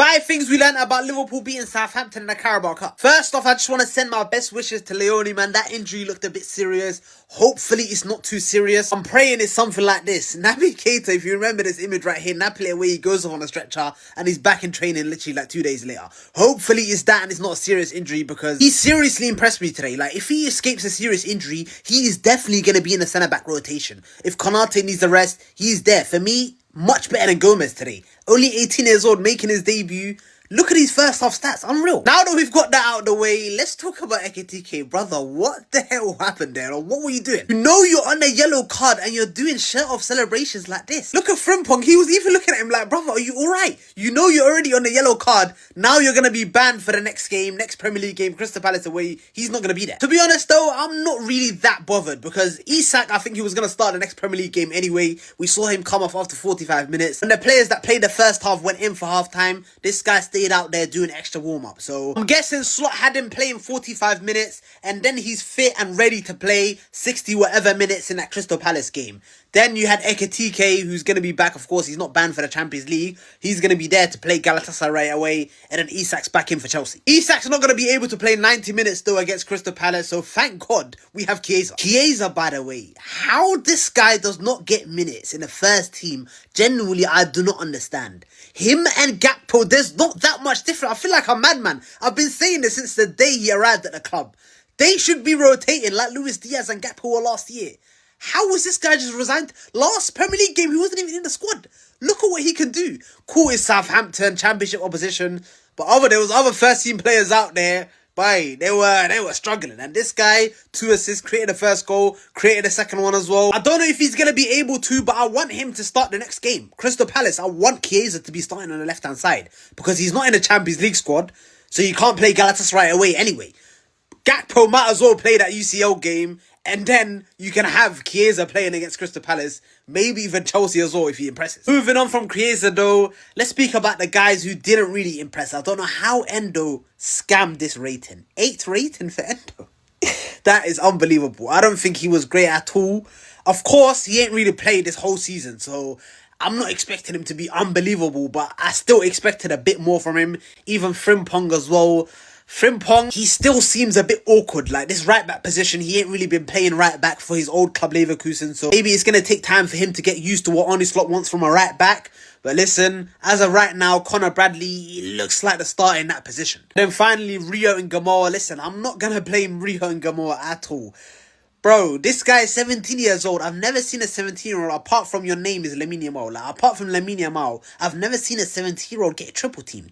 5 things we learned about Liverpool beating Southampton in the Carabao Cup. First off, I just want to send my best wishes to Leone, man. That injury looked a bit serious. Hopefully it's not too serious. I'm praying it's something like this. Naby Keita, if you remember this image right here, Napoli away, he goes off on a stretcher and he's back in training literally like 2 days later. Hopefully it's that and it's not a serious injury, because he seriously impressed me today. Like, if he escapes a serious injury, he is definitely going to be in the centre-back rotation. If Konate needs a rest, he's there. For me, much better than Gomez today. Only 18 years old, making his debut. Look at his first half stats, unreal. Now that we've got that out of the way, let's talk about Ekitike. Brother, what the hell happened there? Or what were you doing? You know you're on a yellow card and you're doing shirt-off celebrations like this. Look at Frimpong, he was even looking at him like, brother, are you alright? You know you're already on the yellow card. Now you're going to be banned for the next game, next Premier League game, Crystal Palace away. He's not going to be there. To be honest though, I'm not really that bothered, because Isak, I think he was going to start the next Premier League game anyway. We saw him come off after 45 minutes. And the players that played the first half went in for half-time. This guy stayed out there doing extra warm-up. So I'm guessing Slot had him playing 45 minutes and then he's fit and ready to play 60 whatever minutes in that Crystal Palace game. Then you had Ekitike, who's going to be back. Of course, he's not banned for the Champions League. He's going to be there to play Galatasaray right away. And then Isak's back in for Chelsea. Isak's not going to be able to play 90 minutes though against Crystal Palace. So thank God we have Chiesa. Chiesa, by the way, how this guy does not get minutes in the first team, genuinely, I do not understand. Him and Gakpo, there's not that much different. I feel like a madman. I've been saying this since the day he arrived at the club. They should be rotating like Luis Diaz and Gakpo were last year. How was this guy just resigned? Last Premier League game, he wasn't even in the squad. Look at what he can do. Cool, is Southampton, championship opposition. But there was other first team players out there. Boy, they were struggling. And this guy, 2 assists, created the first goal, created the second one as well. I don't know if he's going to be able to, but I want him to start the next game. Crystal Palace, I want Chiesa to be starting on the left-hand side, because he's not in the Champions League squad, so you can't play Galatasaray right away anyway. Gakpo might as well play that UCL game, and then you can have Chiesa playing against Crystal Palace, maybe even Chelsea as well if he impresses. Moving on from Chiesa though, let's speak about the guys who didn't really impress. I don't know how Endo scammed this rating. 8 rating for Endo. That is unbelievable. I don't think he was great at all. Of course, he ain't really played this whole season, so I'm not expecting him to be unbelievable, but I still expected a bit more from him. Even Frimpong as well. Frimpong, he still seems a bit awkward. Like, this right-back position, he ain't really been playing right-back for his old club Leverkusen. So maybe it's going to take time for him to get used to what Arne Slot wants from a right-back. But listen, as of right now, Connor Bradley looks like the starter in that position. Then finally, Rio and Gamoa. Listen, I'm not going to blame Rio and Gamoa at all. Bro, this guy is 17 years old. I've never seen a 17-year-old, apart from your name is Lamine Yamal. Like, apart from Lamine Yamal, I've never seen a 17-year-old get a triple team.